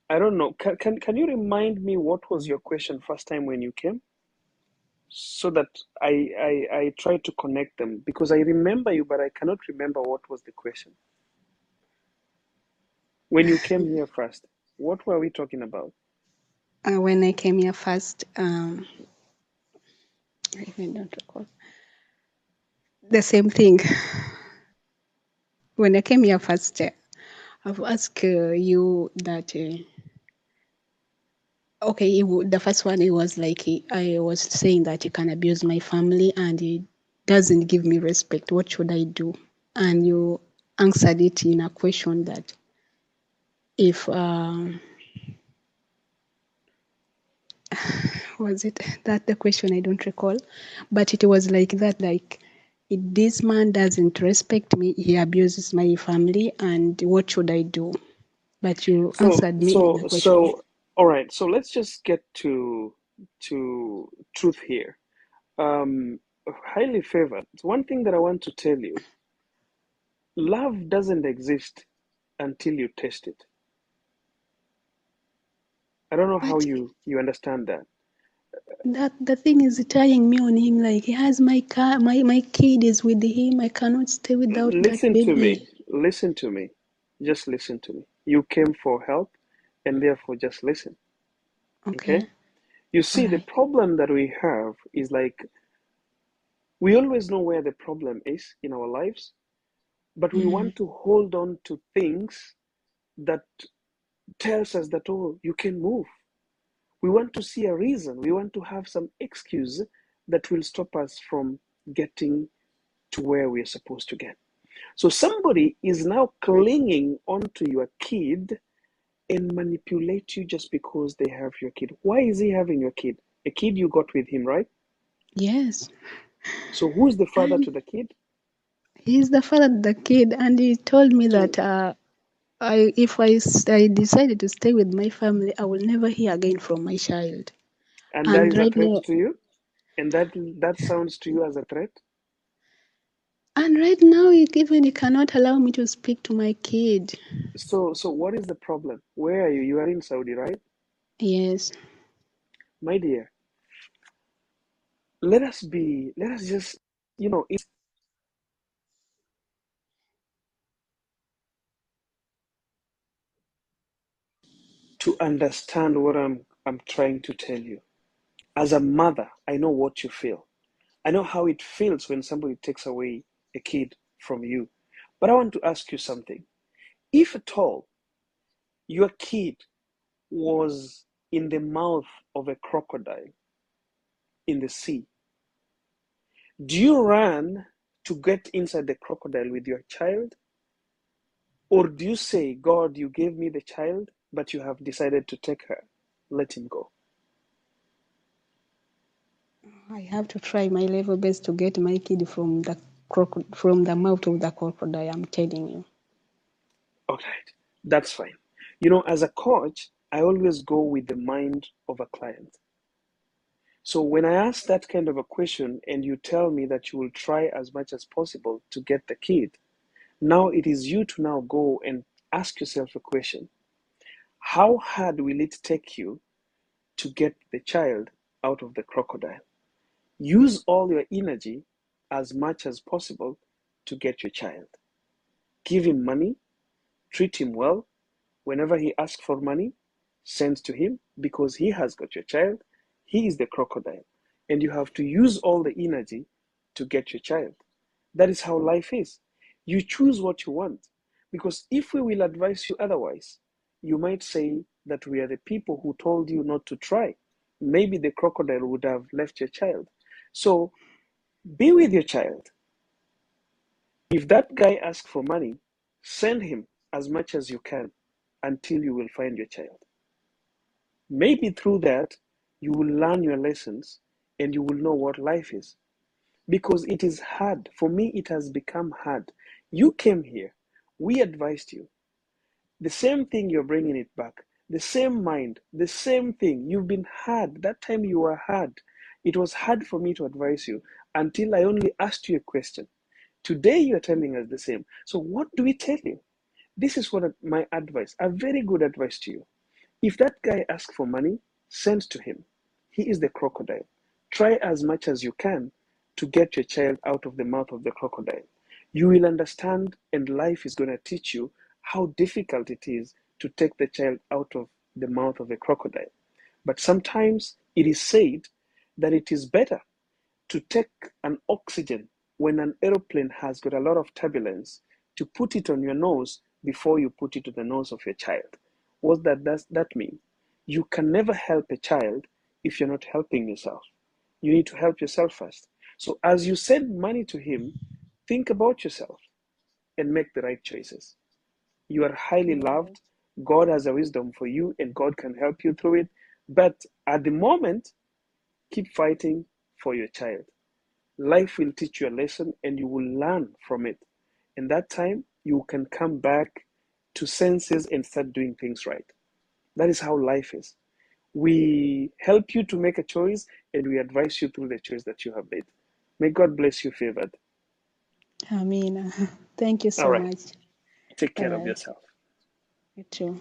Can you remind me what was your question first time when you came, so that I try to connect them, because I remember you, but I cannot remember what was the question when you came here first. What were we talking about? When I came here first, I even don't recall. The same thing. When I came here first, I've asked you that. Okay, the first one, it was like I was saying that he can abuse my family and he doesn't give me respect. What should I do? And you answered it in a question that if was it that the question, I don't recall, but it was like that, like, if this man doesn't respect me, he abuses my family, and what should I do? But you answered me in a question. All right. So let's just get to to truth here. Highly favored. One thing that I want to tell you, love doesn't exist until you taste it. I don't know how But you understand that. that the thing is tying me on him. Like he has my car, my kid is with him. I cannot stay without that Listen to me. baby. Listen to me. Just listen to me. You came for help, and therefore just listen. Okay? Okay, You all see, the right. problem that we have is like we always know where the problem is in our lives, but we Mm. want to hold on to things that tells us that, oh, you can move. We want to see a reason. We want to have some excuse that will stop us from getting to where we're supposed to get. So somebody is now clinging onto your kid and manipulate you just because they have your kid. Why is he having your kid? A kid you got with him, right? Yes, So who is the father and to the kid? he's the father of the kid, and he told me that So, I decided to stay with my family, I will never hear again from my child. and that And is a right threat now, to you? And that sounds to you as a threat? he cannot allow me to speak to my kid. So what is the problem? Where are you? You are in Saudi, right? Yes. My dear, let us just, it's to understand what I'm trying to tell you. As a mother, I know what you feel. I know how it feels when somebody takes away a kid from you. But I want to ask you something. If at all your kid was in the mouth of a crocodile in the sea, do you run to get inside the crocodile with your child? Or do you say, God, you gave me the child, but you have decided to take her? Let him go. I have to try my level best to get my kid from the mouth of the crocodile, I'm telling you. All right, that's fine. As a coach, I always go with the mind of a client. So when I ask that kind of a question and you tell me that you will try as much as possible to get the kid, now it is you to now go and ask yourself a question. How hard will it take you to get the child out of the crocodile? Use all your energy as much as possible to get your child. Give him money, treat him well. Whenever he asks for money, send to him because he has got your child. He is the crocodile. And you have to use all the energy to get your child. That is how life is. You choose what you want. Because if we will advise you otherwise, you might say that we are the people who told you not to try. Maybe the crocodile would have left your child. So be with your child. If that guy asks for money, send him as much as you can until you will find your child. Maybe through that, you will learn your lessons and you will know what life is. Because it is hard. For me, it has become hard. You came here, we advised you. The same thing, you're bringing it back. The same mind, the same thing. You've been hard. That time you were hard. It was hard for me to advise you until I only asked you a question. Today, you're telling us the same. So, what do we tell you? This is what my advice, a very good advice to you. If that guy asks for money, send to him. He is the crocodile. Try as much as you can to get your child out of the mouth of the crocodile. You will understand, and life is going to teach you how difficult it is to take the child out of the mouth of a crocodile. But sometimes it is said that it is better to take an oxygen when an aeroplane has got a lot of turbulence, to put it on your nose before you put it to the nose of your child. What does that mean? You can never help a child if you're not helping yourself. You need to help yourself first. So as you send money to him, think about yourself and make the right choices. You are highly All right. loved. God has a wisdom for you and God can help you through it. But at the moment, keep fighting for your child. Life will teach you a lesson and you will learn from it. In that time, you can come back to senses and start doing things right. That is how life is. We help you to make a choice, and we advise you through the choice that you have made. May God bless you, Favored. Amen. Thank you All so right. much. Take All care of right. yourself. You too.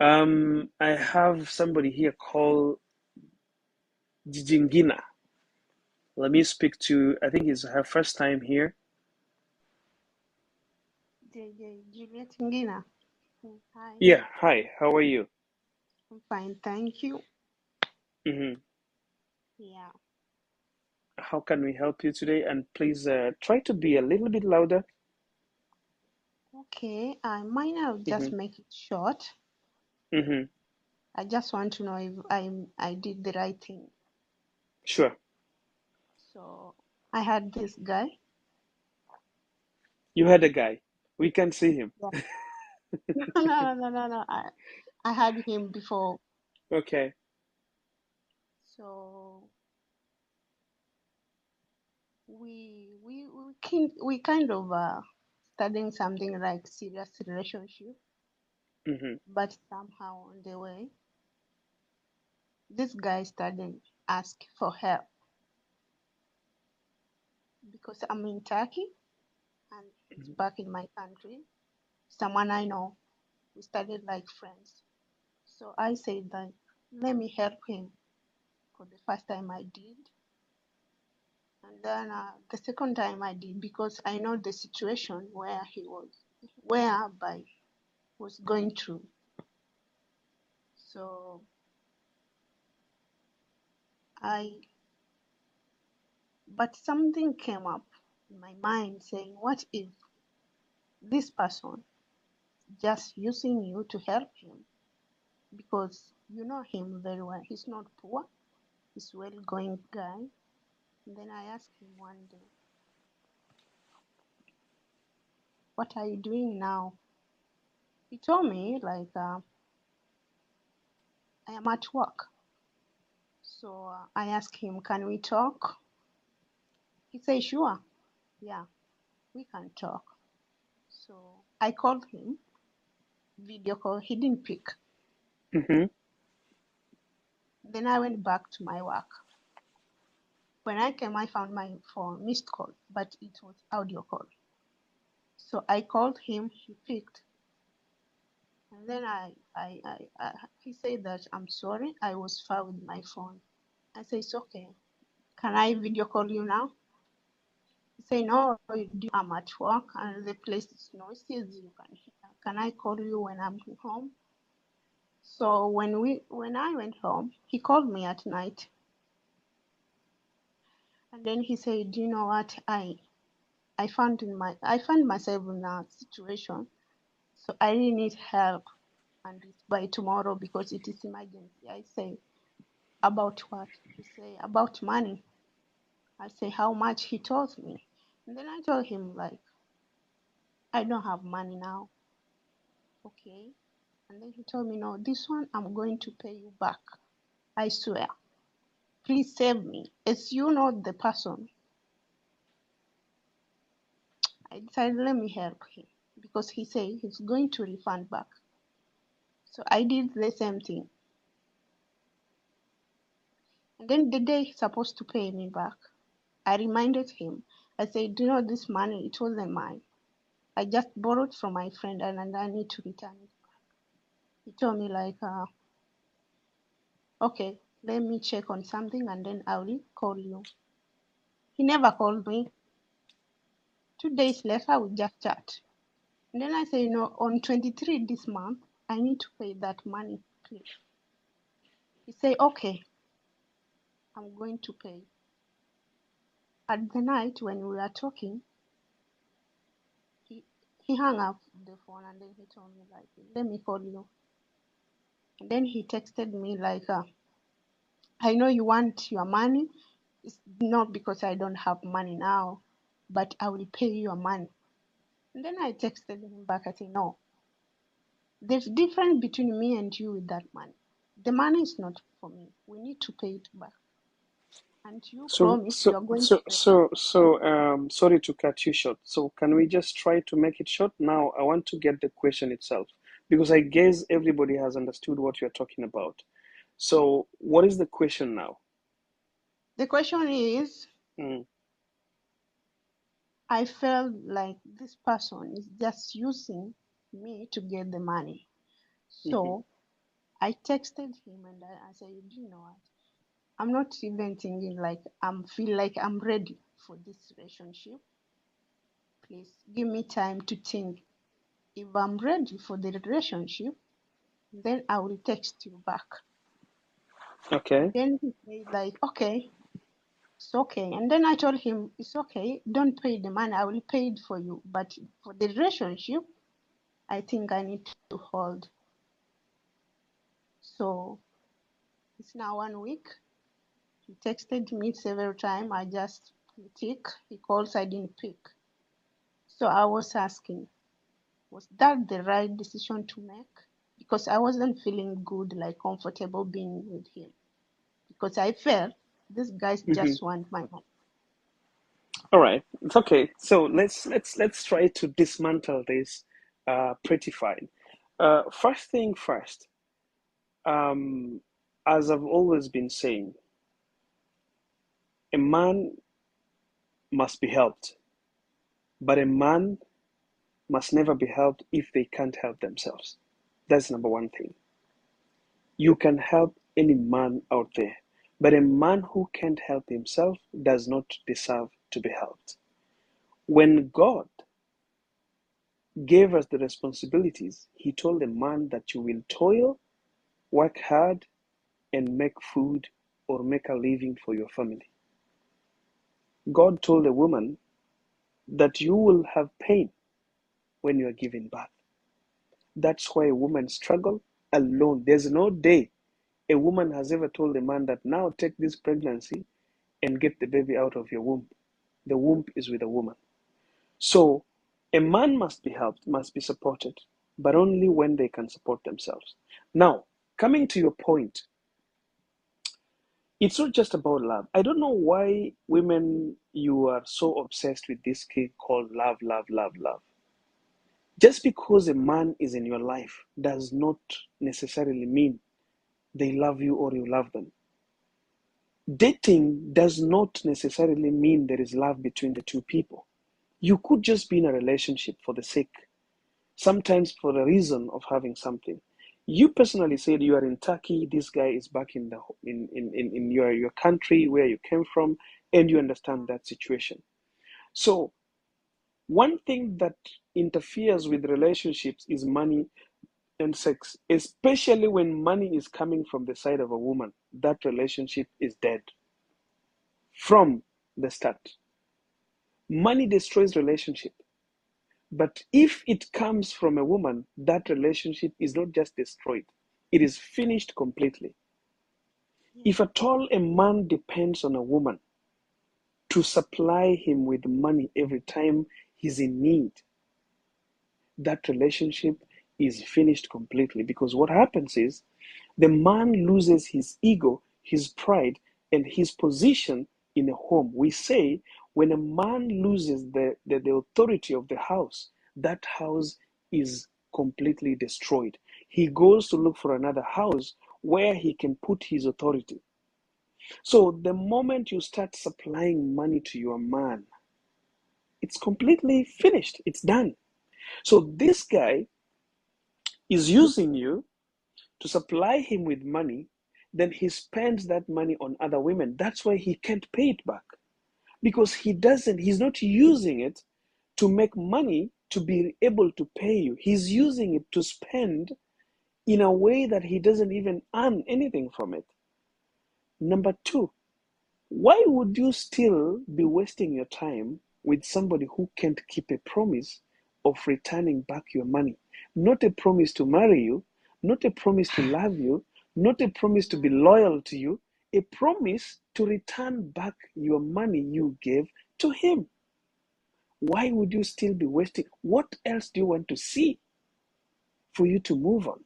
I have somebody here called Jijingina. Let me speak to, I think it's her first time here. Juliet Ngina. Hi, Yeah, hi, how are you? I'm fine, thank you. Mm-hmm. Yeah, How can we help you today? And please try to be a little bit louder. okay. I might have just Mm-hmm. make it short. Mm-hmm. I just want to know if I did the right thing. Sure. So I had this guy. You had a guy. We can see him. Yeah. No. I had him before. Okay. So we kind of studying something like serious relationship, Mm-hmm. but somehow on the way, this guy started ask for help because I'm in Turkey and he's back in my country. Someone I know. We started like friends. So I said that let me help him for the first time I did. And then the second time I did because I know the situation where he was, whereby was going through. So but something came up in my mind saying, what if this person just using you to help him? Because you know him very well. He's not poor. He's a well-going guy. And then I asked him one day, what are you doing now? He told me like, I am at work. So I asked him, can we talk? He said, sure. Yeah, we can talk. So I called him, video call. He didn't pick. Mm-hmm. Then I went back to my work. When I came, I found my phone missed call, but it was audio call. So I called him, he picked. And then he said that I'm sorry, I was far with my phone. I said, it's okay. Can I video call you now? He said, no, I'm at work and the place is noisy as you can hear. Can I call you when I'm home? So when I went home, he called me at night. And then he said, do you know what? I found myself in a situation. So I really need help. And it's by tomorrow because it is emergency. I say, about what? He say, about money. I say, how much? He told me. And then I told him, like, I don't have money now. Okay. And then he told me, no, this one I'm going to pay you back. I swear. Please save me. As you know the person, I decided let me help him because he said he's going to refund back. So I did the same thing. And then the day he's supposed to pay me back, I reminded him. I said, do you know this money? It wasn't mine. I just borrowed from my friend and I need to return it back. He told me like, okay, let me check on something and then I will call you. He never called me. 2 days later, we just chat. And then I say, you know, on 23 this month, I need to pay that money, please. He say, okay, I'm going to pay. At the night when we were talking, he hung up the phone and then he told me like, let me call you. And then he texted me like, I know you want your money. It's not because I don't have money now, but I will pay you your money. And then I texted him back. I said, no, there's difference between me and you with that money. The money is not for me. We need to pay it back. And you promise you are going to pay. Sorry to cut you short. So can we just try to make it short? Now I want to get the question itself. Because I guess everybody has understood what you're talking about. So, what is the question now? The question is, Mm, I felt like this person is just using me to get the money. mhm, So I texted him and I said, you know what? I'm not even thinking like feel like I'm ready for this relationship. Please give me time to think. If I'm ready for the relationship, then I will text you back. Okay. Then he said like, okay, it's okay. And then I told him, it's okay. Don't pay the money. I will pay it for you. But for the relationship, I think I need to hold. So it's now 1 week. He texted me several times. I just tick. He calls, I didn't pick. So I was asking, was that the right decision to make? Because I wasn't feeling good, like comfortable being with him. Because I felt these guys mhm. just want my money. All right. It's okay. So let's try to dismantle this pretty fine. First thing first. Um, as I've always been saying, a man must be helped, but a man must never be helped if they can't help themselves. That's number one thing. You can help any man out there, but a man who can't help himself does not deserve to be helped. When God gave us the responsibilities, He told a man that you will toil, work hard, and make food or make a living for your family. God told a woman that you will have pain when you are giving birth. That's why women struggle alone. There's no day a woman has ever told a man that now take this pregnancy and get the baby out of your womb. The womb is with a woman. So a man must be helped, must be supported, but only when they can support themselves. Now, coming to your point, it's not just about love. I don't know why women, you are so obsessed with this thing called love, love, love, love. Just because a man is in your life does not necessarily mean they love you or you love them. Dating does not necessarily mean there is love between the two people. You could just be in a relationship for the sake, sometimes for the reason of having something. You personally said you are in Turkey, this guy is back in the in your country where you came from, and you understand that situation. So one thing that interferes with relationships is money and sex, especially when money is coming from the side of a woman. That relationship is dead from the start. Money destroys relationship. But if it comes from a woman, that relationship is not just destroyed, it is finished completely. If at all a man depends on a woman to supply him with money every time he's in need, that relationship is finished completely. Because what happens is the man loses his ego, his pride, and his position in a home. We say when a man loses the authority of the house, that house is completely destroyed. He goes to look for another house where he can put his authority. So the moment you start supplying money to your man, it's completely finished. It's done. So this guy is using you to supply him with money, then he spends that money on other women. That's why he can't pay it back. Because he's not using it to make money to be able to pay you. He's using it to spend in a way that he doesn't even earn anything from it. Number two, why would you still be wasting your time with somebody who can't keep a promise of returning back your money? Not a promise to marry you, not a promise to love you, not a promise to be loyal to you, a promise to return back your money you gave to him. Why would you still be wasting? What else do you want to see for you to move on?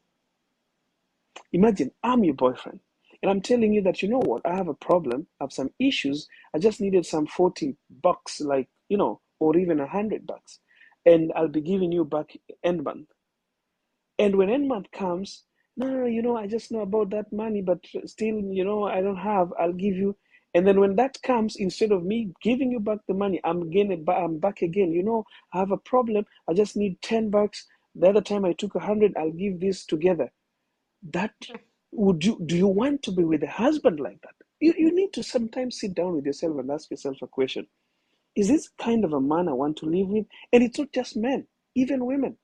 Imagine I'm your boyfriend and I'm telling you that, you know what, I have a problem, I have some issues, I just needed some $40, like, or even $100, and I'll be giving you back end month. And when end month comes, no, I just know about that money, but still, I don't have, I'll give you. And then when that comes, instead of me giving you back the money, I'm back again. I have a problem. I just need $10. The other time I took 100, I'll give this together. That do you want to be with a husband like that? You need to sometimes sit down with yourself and ask yourself a question. Is this kind of a man I want to live with? And it's not just men, even women.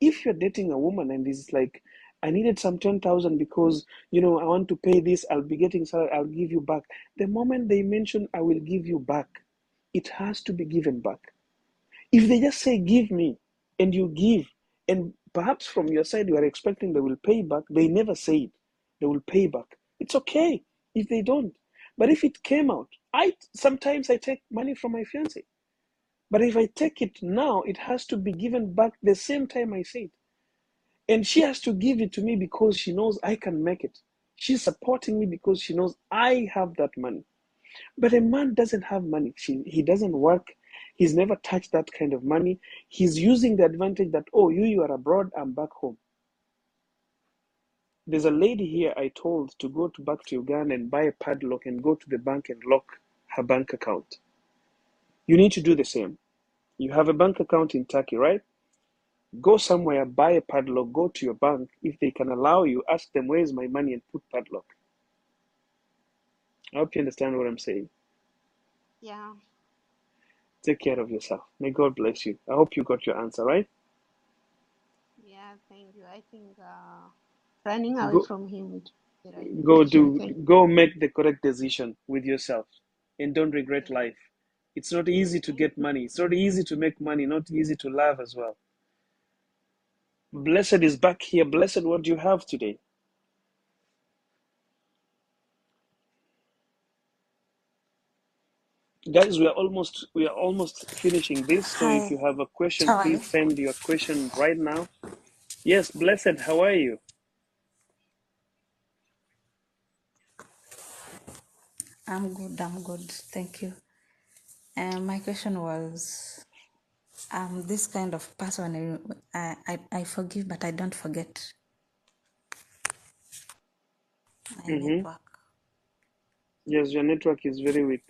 If you're dating a woman and it's like, I needed some 10,000 because I want to pay this, I'll be getting salary, I'll give you back. The moment they mention I will give you back, it has to be given back. If they just say give me and you give, and perhaps from your side you are expecting they will pay back, they never say it. They will pay back. It's okay if they don't. But if it came out, sometimes I take money from my fiance. But if I take it now, it has to be given back the same time I say it. And she has to give it to me because she knows I can make it. She's supporting me because she knows I have that money. But a man doesn't have money. He doesn't work. He's never touched that kind of money. He's using the advantage that, oh, you are abroad, I'm back home. There's a lady here I told to go back to Uganda and buy a padlock and go to the bank and lock her bank account. You need to do the same. You have a bank account in Turkey, right? Go somewhere, buy a padlock, go to your bank. If they can allow you, ask them, where's my money, and put padlock. I hope you understand what I'm saying. Yeah. Take care of yourself. May God bless you. I hope you got your answer, right? Yeah, thank you. I think running away Go, from him would be the right go decision. go make the correct decision with yourself, and don't regret Yeah. life. It's not easy to get money. It's not easy to make money. Not easy to love as well. Blessed is back here. Blessed, what do you have today? Guys, we are almost finishing this. So if you Hi, have a question, how are you? please send your question right now. Yes, Blessed, how are you? I'm good, I'm good. Thank you. My question was, I'm this kind of person, I forgive, but I don't forget my Mm-hmm. network. Yes, your network is very weak.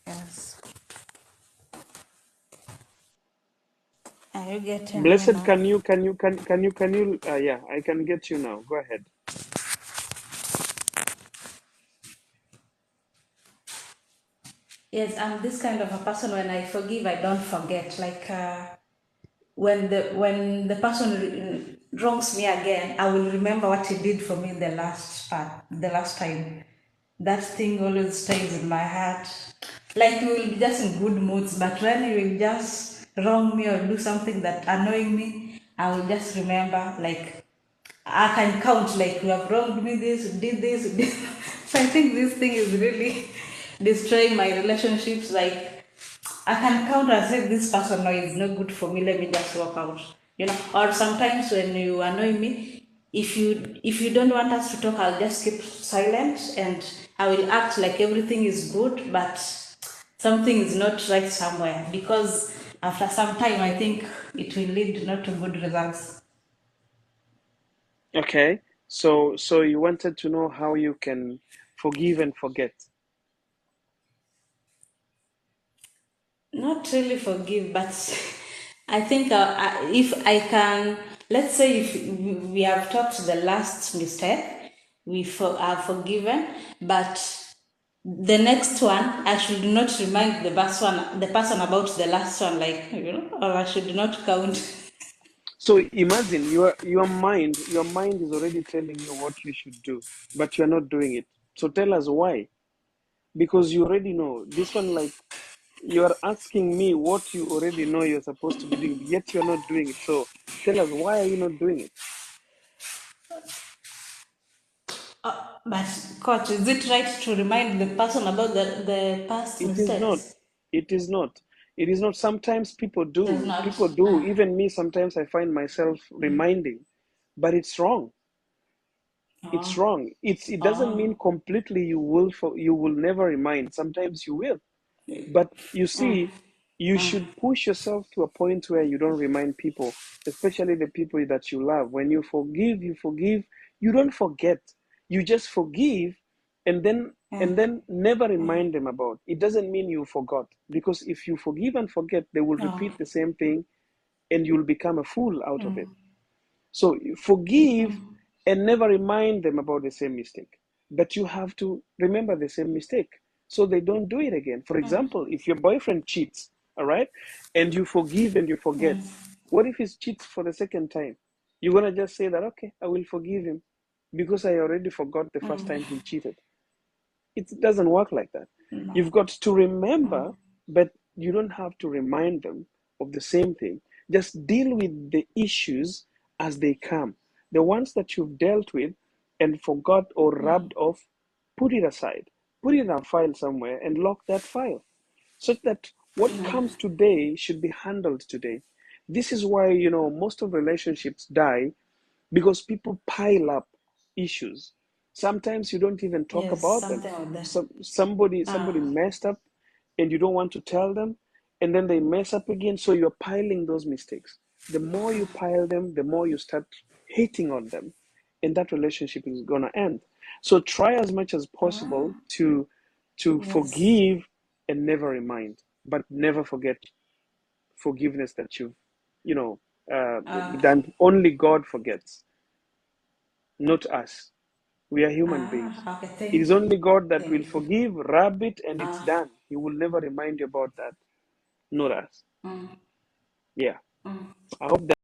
Yes. Are you getting me Blessed, now? yeah, I can get you now. Go ahead. Yes, I'm this kind of a person, when I forgive, I don't forget. Like when the person wrongs me again, I will remember what he did for me the last time. That thing always stays in my heart. Like, we will be just in good moods, but when you will just wrong me or do something that annoying me, I will just remember, like, I can count, like, you have wronged me this, did this, did. So I think this thing is really destroying my relationships. Like, I can count and say this person, no, is not good for me, let me just walk out. Or sometimes when you annoy me, if you don't want us to talk, I'll just keep silent and I will act like everything is good, but something is not right somewhere, because after some time I think it will lead not to good results. Okay. So you wanted to know how you can forgive and forget. Not really forgive, but I think if I can, let's say if we have talked the last mistake, are forgiven, but the next one, I should not remind the person about the last one, like, or I should not count. So imagine your mind is already telling you what you should do, but you're not doing it. So tell us why. Because you already know this one, like you are asking me what you already know you're supposed to be doing, yet you're not doing it. So tell us, why are you not doing it? But coach, is it right to remind the person about the past It is not. mistakes? It is not. It is not. Sometimes people It is do. not. People do. Even me, sometimes I find myself reminding, but it's wrong. It's Oh, wrong. It doesn't oh, mean completely you will never remind. Sometimes you will. But you see, You should push yourself to a point where you don't remind people, especially the people that you love. When you forgive, you don't forget. You just forgive and then never remind them about. It doesn't mean you forgot, because if you forgive and forget, they will repeat the same thing and you'll become a fool out of it. So forgive and never remind them about the same mistake. But you have to remember the same mistake so they don't do it again. For example, if your boyfriend cheats, all right, and you forgive and you forget, what if he cheats for the second time? You're going to just say that, okay, I will forgive him because I already forgot the first time he cheated. It doesn't work like that. You've got to remember, but you don't have to remind them of the same thing. Just deal with the issues as they come. The ones that you've dealt with and forgot or rubbed off, put it aside. Put it in a file somewhere and lock that file, such that what comes today should be handled today. This is why, most of relationships die, because people pile up issues. Sometimes you don't even talk Yes, about them. something like that. Somebody messed up and you don't want to tell them, and then they mess up again, so you're piling those mistakes. The more you pile them, the more you start hating on them, and that relationship is going to end. So try as much as possible to Yes. forgive and never remind, but never forget forgiveness that you've done. Only God forgets, not us. We are human beings. Okay, It is thank you. only God that will Thank you. forgive, rub it, and it's done. He will never remind you about that, not us. Yeah. I hope that